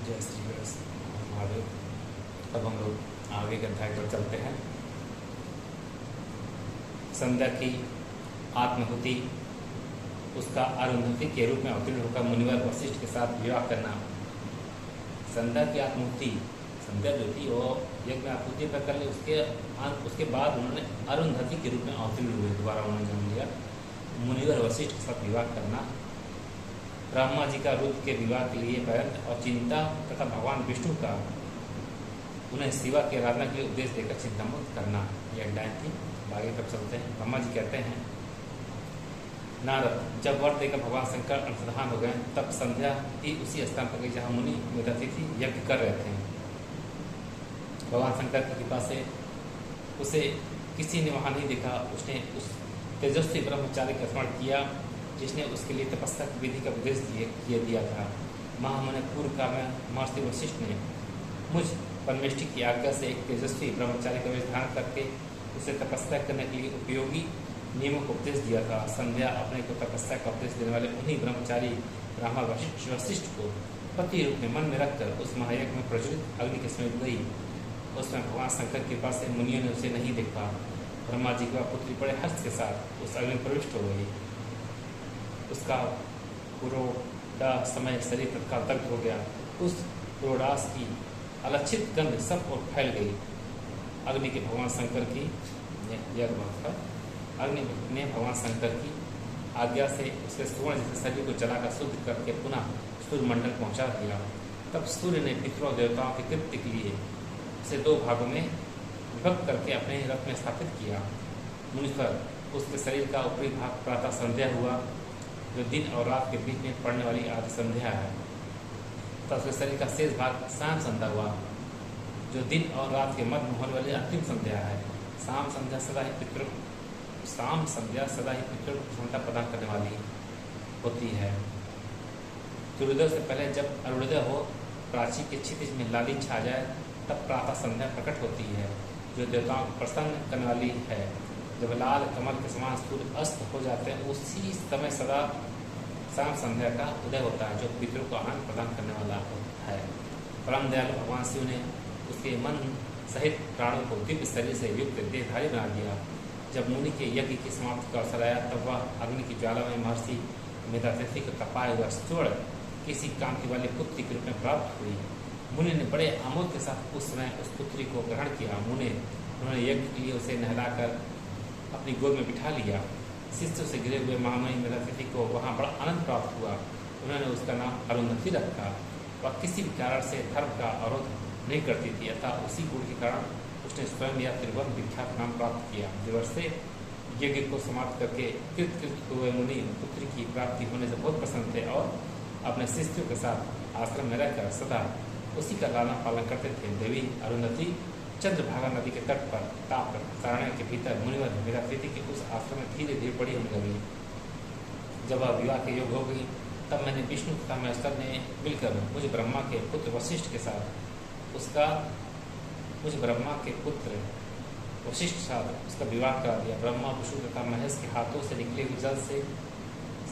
जय श्री कृष्ण महादेव। अब हम लोग आगे के अध्याय पर चलते हैं। संध्या की आत्महुति, उसका अरुंधति के रूप में अवतीर्ण होकर मुनिवर वशिष्ठ के साथ विवाह करना। संध्या की आत्महुति, संध्या जो थी वो यज्ञ में आत्महुति पर कर ली, उसके बाद उन्होंने अरुंधति के रूप में अवतीर्ण हुए, दोबारा उन्होंने जन्म लिया। मुनिवर वशिष्ठ के साथ विवाह करना, ब्रह्मा जी का रुद्र के विवाह के लिए प्रयत्न और चिंता तथा भगवान विष्णु का उन्हें शिवा की आराधना के लिए उपदेश देकर चिंता मुक्त करना, यह अध्याय थी। आगे तब चलते हैं। ब्रह्मा जी कहते हैं, नारद, जब वर देकर भगवान शंकर अंतर्धान हो गए तब संध्या ही उसी स्थान पर गई जहाँ मुनि मेधातिथि यज्ञ कर रहे थे। भगवान शंकर की कृपा से उसे किसी ने वहाँ नहीं देखा। उसने उस तेजस्वी ब्रह्मचारी का स्मरण किया जिसने उसके लिए तपस्या की विधि का उपदेश दिया था। महामुनि पूर्व काल में महर्षि वशिष्ठ ने मुझ परमेष्टि की आज्ञा से एक तेजस्वी ब्रह्मचारी का वेश धारण करके उसे तपस्या करने के लिए उपयोगी नियमों को उपदेश दिया था। संध्या अपने को तपस्या का उपदेश देने वाले उन्हीं ब्रह्मचारी ब्राह्मण वशिष्ठ को पति रूप में मन में रखकर उस महायज्ञ में प्रज्वलित अग्नि के समीप गई। उसमें भगवान शंकर की कृपा से मुनियों ने उसे नहीं देखा। ब्रह्मा जी का पुत्री बड़े हर्ष के साथ उस अग्नि में प्रविष्ट हो गई। उसका पुरोडा समय शरीर तत्काल दग्ध हो गया। उस पुरोडास की अलक्षित गंध सब और फैल गई। अग्नि के भगवान शंकर की अग्नि ने भगवान शंकर की आज्ञा से उसके सुवर्ण जैसे शरीर को जलाकर शुद्ध करके पुनः सूर्य मंडल पहुंचा दिया। तब सूर्य ने पितरों देवताओं के कृत्य के लिए उसे दो भागों में विभक्त करके अपने रथ में स्थापित किया। मुनीश्वर, उसके शरीर का ऊपरी भाग प्रातः संध्या हुआ, जो दिन और रात के बीच में पड़ने वाली आदि संध्या है। तब उसके शरीर का शेष भाग शाम संध्या हुआ, जो दिन और रात के मध्य में होने वाली अंतिम संध्या है। शाम संध्या सदा ही पितृ प्रसन्नता प्रदान करने वाली होती है। सूर्योदय से पहले जब अरुणोदय हो, प्राची के क्षितिज में लाली छा जाए, तब प्रातः संध्या प्रकट होती है, जो देवताओं को प्रसन्न करने वाली है। जब लाल कमल के समान सूर्य अस्त हो जाते हैं, उसी समय सदा शाम संध्या का उदय होता है, जो पितरों को आनंद प्रदान करने वाला है। परम दयालु भगवान शिव ने उसके मन सहित प्राणों को दिव्य शरीर से युक्त देहधारी बना दिया। जब मुनि के यज्ञ की समाप्ति का अवसर आया, तब वह अग्नि की ज्वाला में महर्षि मेधातिथि को तपाए हुआ स्वर्ण किसी कांति वाली पुत्री के रूप में प्राप्त हुई। मुनि ने बड़े आमोद के साथ उस समय उस पुत्री को ग्रहण किया। उन्होंने यज्ञ के लिए उसे नहलाकर अपनी गोद में बिठा लिया। शिष्यों से घिरे हुए महामुनि मेधातिथि को वहाँ बड़ा आनंद प्राप्त हुआ। उन्होंने उसका नाम अरुंधति रखा। वह किसी भी कारण से धर्म का अवरोध नहीं करती थी, अतः उसी गुण के कारण उसने स्वयं या त्रिभुवन विख्यात नाम प्राप्त किया। दिवस से यज्ञ को समाप्त करके कृत हुए मुनि पुत्री की प्राप्ति होने से बहुत प्रसन्न थे और अपने शिष्यों के साथ आश्रम में रहकर सदा उसी का लालन पालन करते थे। देवी अरुंधति चंद्रभागा नदी के तट पर ताप सारण्य के भीतर मुनिवर मेधातिथि के उस आश्रम में धीरे धीरे बड़ी होने लगी। जब वह विवाह के योग हो गई, तब मैंने विष्णु तथा महेश्वर ने मिलकर मुझे ब्रह्मा के पुत्र वशिष्ठ के साथ उसका विवाह करा दिया। ब्रह्मा, विष्णु तथा महेश के हाथों से निकले हुए जल से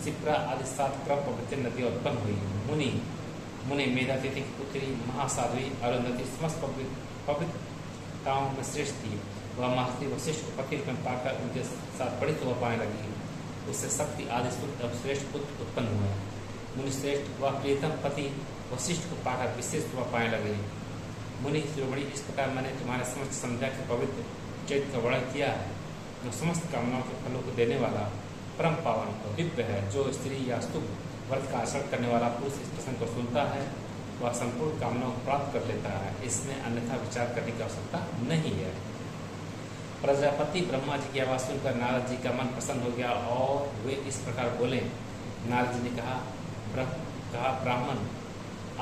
सिप्रा आदि 7 क्रम पवित्र नदियाँ उत्पन्न हुई। मुनि मेधातिथि की पुत्री महासाध्वी अरुंधति समस्त पवित्रताओं में श्रेष्ठ थी। वह महर्षि वशिष्ठ को पति रूप में पाकर उनके साथ बड़ी शोभा पाने लगी। उससे शक्ति आदि शुद्ध श्रेष्ठ पुत्र उत्पन्न हुए। मुनिश्रेष्ठ वह प्रियतम पति वशिष्ठ को पाकर विशेष शोभा पाने लगे। मुनि शिरोमणि, इस प्रकार मैंने तुम्हारे समस्त संध्या के पवित्र चैत्र का वर्णन किया है, जो समस्त कामनाओं के फलों को देने वाला परम पावन और दिव्य है। जो स्त्री या शुभ व्रत का आचरण करने वाला पुरुष इस प्रसंग को सुनता है, वह संपूर्ण कामनाओं को प्राप्त कर लेता है। इसमें अन्यथा विचार करने की आवश्यकता नहीं है। प्रजापति ब्रह्मा जी की आवाज़ सुनकर नारद जी का मन प्रसन्न हो गया और वे इस प्रकार बोले। नारद जी ने कहा, ब्राह्मण,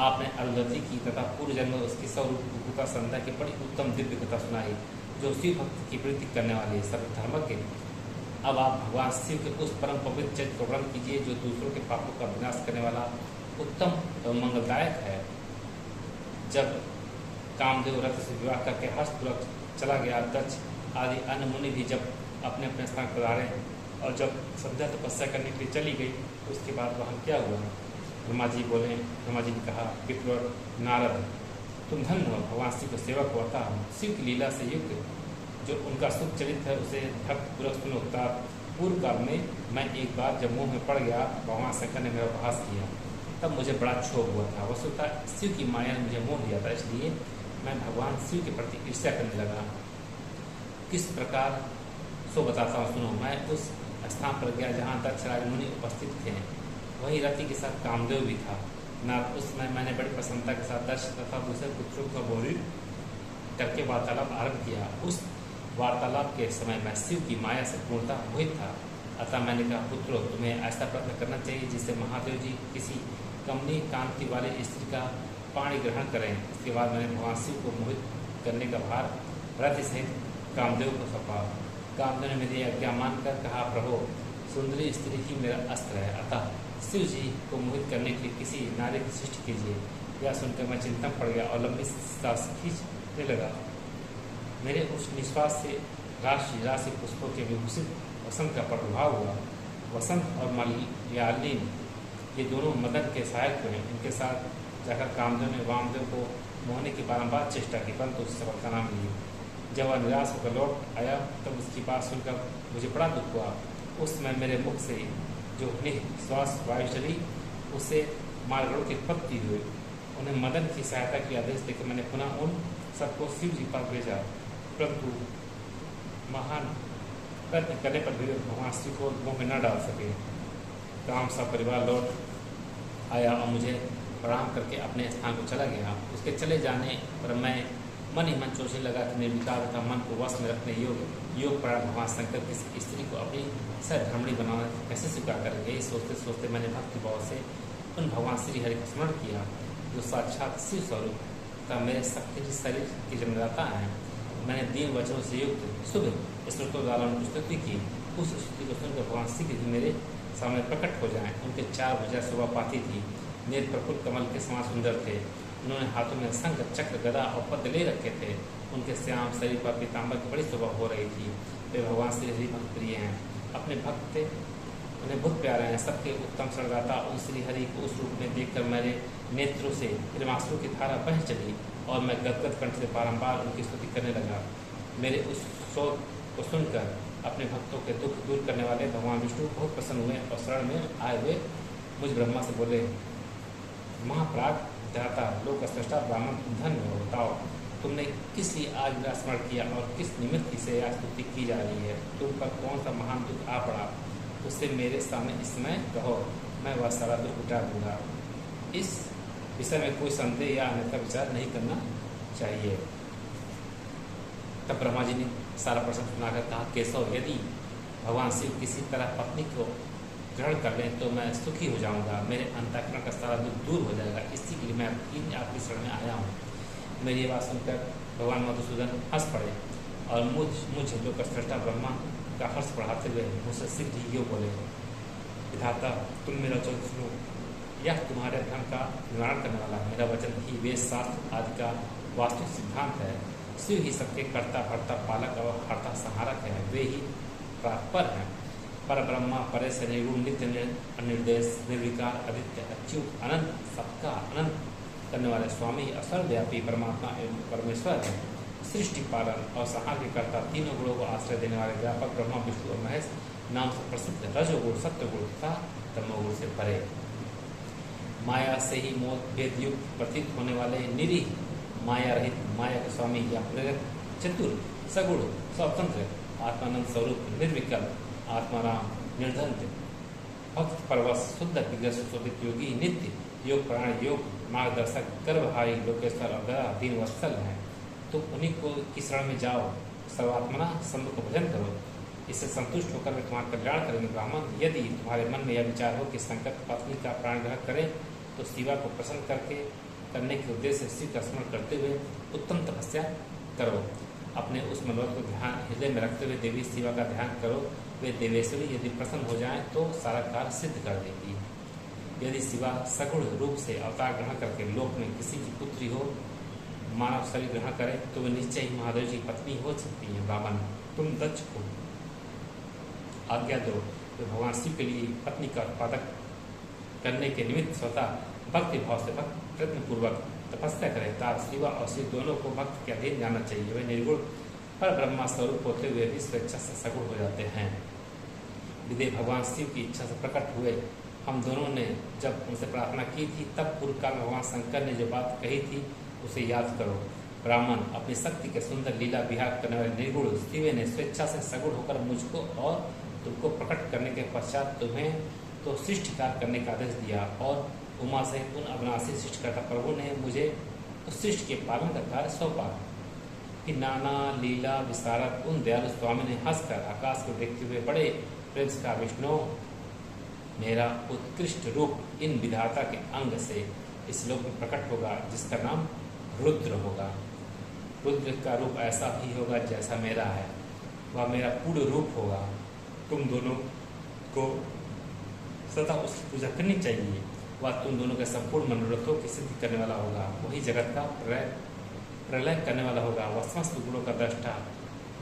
आपने अरुंधति की तथा पूर्व जन्म में उसकी स्वरूपता संध्या की बड़ी उत्तम दिव्य कथा सुनाई, जो शिव भक्त की प्रीति करने वाली है, सर्वधर्मज्ञ। अब आप भगवान शिव के उस परम पवित्र चरित्र को वर्णन कीजिए, जो दूसरों के पापों का विनाश करने वाला उत्तम एवं मंगलदायक है। जब कामदेव रथ से विवाह करके हर्षपूर्वक चला गया, दक्ष आदि अन्य मुनि भी जब अपने अपने स्थान पर आ रहे और जब संध्या तपस्या करने के लिए चली गई, उसके बाद वहाँ क्या हुआ? ब्रह्मा जी बोले, ब्रह्मा जी ने कहा, विप्र और नारद, तुम धन्य हो, भगवान शिव को सेवक हो, अतः शिव की लीला से युक्त जो उनका सुख चरित है उसे भक्त पूर्वक सुनो। पूर्व काल में मैं एक बार जब मुंह में पड़ गया, भगवान शंकर ने मेरा उपहास किया, तब मुझे बड़ा क्षोभ हुआ था। वस्तुतः शिव की माया ने मुझे मोह लिया था, इसलिए मैं भगवान शिव के प्रति ईर्ष्या करने लगा। किस प्रकार सो बताता हूँ, सुनो। मैं उस स्थान पर गया जहाँ दक्ष राज मुनि उपस्थित थे। वही रति के साथ कामदेव भी था। उस समय मैंने बड़ी प्रसन्नता के साथ दक्ष तथा दूसरे पुत्रों को बोली करके वार्तालाप आरंभ किया। उस वार्तालाप के समय मैं शिव की माया से पूर्णतः मोहित था। अतः मैंने कहा, पुत्रों, तुम्हें ऐसा प्रयत्न करना चाहिए जिससे महादेव जी किसी कमनीय कांति वाले स्त्री का पाणी ग्रहण करें। इसके बाद मैंने भगवान शिव को मोहित करने का भार रति सहित कामदेव को सौंपा। कामदेव ने मेरी आज्ञा मानकर कहा, प्रभु, सुंदरी स्त्री ही मेरा अस्त्र है, अतः शिव जी को मोहित करने के लिए किसी नारी की सृष्टि कीजिए। यह सुनकर मैं चिंता पड़ गया और लंबी सांस खींचने लगा। मेरे उस निश्वास से राशि राशि पुष्पों के विभूषित वसंत का प्रादुर्भाव हुआ। वसंत और मलयालिनी ये दोनों मदन के सहायक हुए। इनके साथ जाकर कामदेव ने वामदेव को मोहने की बारंबार चेष्टा की, परंतु उस सफलता ना मिली। जब वह निराश होकर लौट आया तब उसकी बात सुनकर मुझे बड़ा दुख हुआ। उस समय मेरे मुख से जो निश्वास वायु चली उससे मार्गों की उत्पत्ति हुई। उन्हें मदन की सहायता की आदेश देकर मैंने पुनः उन सबको शिव जी पर भेजा, परंतु महान प्रयत्न करने पर भी भगवान शिव को मुँह में न डाल सके। काम सा परिवार लौट आया और मुझे प्रणाम करके अपने स्थान को चला गया। उसके चले जाने पर मैं मन ही मन सोचने लगा कि निर्विकार तथा मन को वश में रखने योग प्राण भगवान शंकर किसी स्त्री को अपनी सहधर्मणी बनाना कैसे स्वीकार करेंगे। यही सोचते सोचते मैंने भक्ति भाव से उन भगवान श्री हरि का स्मरण किया, जो साक्षात शिव स्वरूप का मेरे शक्ति शरीर की जन्मदाता है। मैंने दीन वचनों से युक्त शुभ स्मृतों द्वारा उनकी स्तुति की। उस स्तुति को सुनकर भगवान शीघ्र ही मेरे सामने प्रकट हो जाएं। उनके 4 भुजा शोभा पाती थी, नेत्र प्रफुल्ल कमल के समान सुंदर थे। उन्होंने हाथों में शंख, चक्र, गदा और पद्म ले रखे थे। उनके श्याम शरीर पर पीताम्बर की बड़ी शोभा हो रही थी। वे भगवान श्री हरि भक्त प्रिय हैं, अपने भक्त उन्हें बहुत प्यारे हैं। सबके उत्तम शरणदाता उन श्री हरि को उस रूप में देखकर मेरे नेत्रों से प्रेमाश्रु की धारा बह चली और मैं गदगद कंठ से बारंबार उनकी स्तुति करने लगा। मेरे उस शोक को सुनकर अपने भक्तों के दुख दूर करने वाले भगवान विष्णु बहुत प्रसन्न हुए और शरण में आए हुए मुझ ब्रह्मा से बोले, महाप्राग दाता लोक स्रष्टा ब्राह्मण, धन्य हो, बताओ तुमने किस लिए आज मेरा स्मरण किया और किस निमित्त से यह स्तुति की जा रही है। तुम पर कौन सा महान दुख आ पड़ा, उससे मेरे सामने इस समय कहो, मैं वह सारा दुख उठा दूंगा। इस विषय में कोई संदेह या अन्यथा विचार नहीं करना चाहिए। तब ब्रह्मा जी ने सारा प्रश्न सुनाकर कहा, केशव, यदि भगवान शिव किसी तरह पत्नी को ग्रहण कर लें तो मैं सुखी हो जाऊंगा, मेरे अंतःकरण का सारा दुख दूर हो जाएगा। इसी के लिए मैं आपकी शरण में आया हूँ। मेरी ये बात सुनकर भगवान मधुसूदन हंस पड़े और मुझे लोक स्रष्टा ब्रह्मा का हर्ष बढ़ाते हुए मुझसे शीघ्र ही योग बोले, विधाता तुम मेरा वचन सुनो, यह तुम्हारे धर्म का निवारण करने वाला है। मेरा वचन ही वेद शास्त्र आदि का वास्तविक सिद्धांत है। शिव ही सबके कर्ता, भर्ता, पालक और हर्ता संहारक है। वे ही पर हैं, पर ब्रह्मा, परेश, निर्गुण, नित्य निर्देश, निर्विकार, आदित्य, अच्युत, अनंत, सबका अनंत करने वाले स्वामी, असर्वव्यापी परमात्मा एवं परमेश्वर है। सृष्टि, पालन और संहार के कर्ता, तीनों गुणों को आश्रय देने वाले व्यापक ब्रह्मा, विष्णु और महेश नाम से प्रसिद्ध रजोगुण, सत्यगुण तथा तमोगुण से परे, माया से ही मोह भेद युक्त प्रतीत होने वाले निरीह, माया रहित, माया के स्वामी या प्रेरक, चतुर, सगुण, स्वतंत्र, आत्मानंद स्वरूप, निर्विकल्प, आत्माराम, निर्धंत, भक्त परवश, शुद्ध विग्रह सुशोभित योगी, नित्य योग प्राण योग मार्गदर्शक, गर्भहारी, लोकेश्वर और गदा दीन वत्सल हैं। तुम उन्हीं को की शरण में जाओ, सर्वात्मना शंभु को भजन करो, इससे संतुष्ट होकर वे तुम्हारा कल्याण करेंगे। ब्राह्मण, यदि तुम्हारे मन में यह विचार हो कि शंकर पत्नी का प्राण ग्रहण करें तो शिवा को प्रसन्न करने के उद्देश्य से शिव का स्मरण करते हुए उत्तम तपस्या करो। अपने उस मनोरथ को ध्यान हृदय में रखते हुए देवी शिवा का ध्यान करो। वे देवेश्वरी यदि प्रसन्न हो जाएं तो सारा कार्य सिद्ध कर देगी। यदि शिवा सगुण रूप से अवतार ग्रहण करके लोक में किसी की पुत्री हो, मानव शरीर ग्रहण करे तो वे निश्चय ही महादेव जी की पत्नी हो सकती है। ब्राह्मण, तुम दक्ष को आज्ञा दो, वे भगवान शिव के लिए पत्नी का उत्पादक करने के निमित्त स्वतः भक्ति भाव से प्रयत्नपूर्वक तपस्या करे। तार शिवा और शिव दोनों को भक्त के अधीन जाना चाहिए। वे निर्गुण पर ब्रह्मा स्वरूप होते हुए भी स्वेच्छा से सगुण हो जाते हैं। विदेह भगवान शिव की इच्छा से प्रकट हुए। हम दोनों ने जब उनसे प्रार्थना की थी तब पूर्व काल में भगवान शंकर ने जो बात कही थी उसे याद करो। ब्राह्मण अपनी शक्ति के सुंदर लीला विहार करने वाले निर्गुण शिव ने स्वेच्छा से सगुण होकर मुझको और तुमको प्रकट करने के पश्चात तुम्हें तो सृष्टिकार करने का आदेश दिया और उमा सहित उन अविनाशी सृष्टिकर्ता प्रभु ने मुझे उस सृष्टि के पालन का कार्य सौंपा। कि नाना लीला विशारद उन दयालु स्वामी ने हंसकर आकाश को देखते हुए बड़े प्रेम से कहा, विष्णु मेरा उत्कृष्ट रूप इन विधाता के अंग से इस लोक में प्रकट होगा जिसका नाम रुद्र होगा। रुद्र का रूप ऐसा ही होगा जैसा मेरा है, वह मेरा पूर्ण रूप होगा। तुम दोनों को सदा उसकी पूजा करनी चाहिए। वह तुम दोनों के संपूर्ण मनोरथों की सिद्धि करने वाला होगा। वही जगत का प्रलय करने वाला होगा। वह समस्त गुणों का दृष्टा,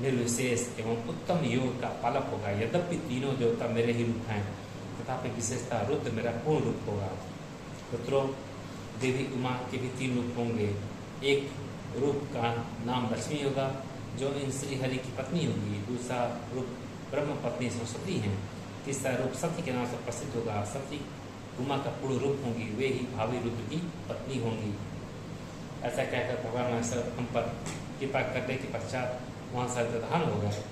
निर्विशेष एवं उत्तम योग का पालक होगा। यद्यपि तीनों देवता मेरे ही रूप हैं तथापि विशेषता रुद्र मेरा पूर्ण रूप होगा। पुत्रों, देवी उमा के भी 3 रूप होंगे। एक रूप का नाम लक्ष्मी होगा जो इन श्री हरि की पत्नी होगी। दूसरा रूप ब्रह्म पत्नी सरस्वती हैं। तीसरा रूप सती के नाम से प्रसिद्ध होगा। सती उमा का पूर्ण रूप होंगी, वे ही भावी रुद्र की पत्नी होंगी। ऐसा कहकर भगवान महेश्वर हम पर कृपा करने के पश्चात वहाँ से अंतर्धान हो गए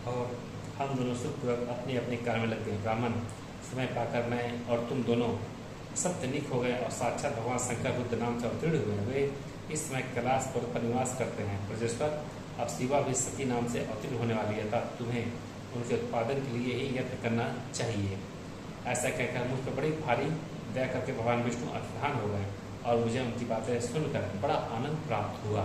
और हम दोनों सुखपूर्वक अपने अपने कार्य में लग गए। ब्राह्मण समय पाकर मैं और तुम दोनों सप्तनिक हो गए और साक्षात भगवान शंकर रुद्र नाम से अवतीर्ण हुए। वे इस समय कैलाश पर्वत पर निवास करते हैं। ब्रजेश्वर, अब शिवा भी सती नाम से अवतीर्ण होने वाली है तथा तुम्हें उनके उत्पादन के लिए ही यत्न करना चाहिए। ऐसा कहकर मुझ पर बड़ी भारी दया करके भगवान विष्णु अंतर्धान हो गए और मुझे उनकी बातें सुनकर बड़ा आनंद प्राप्त हुआ।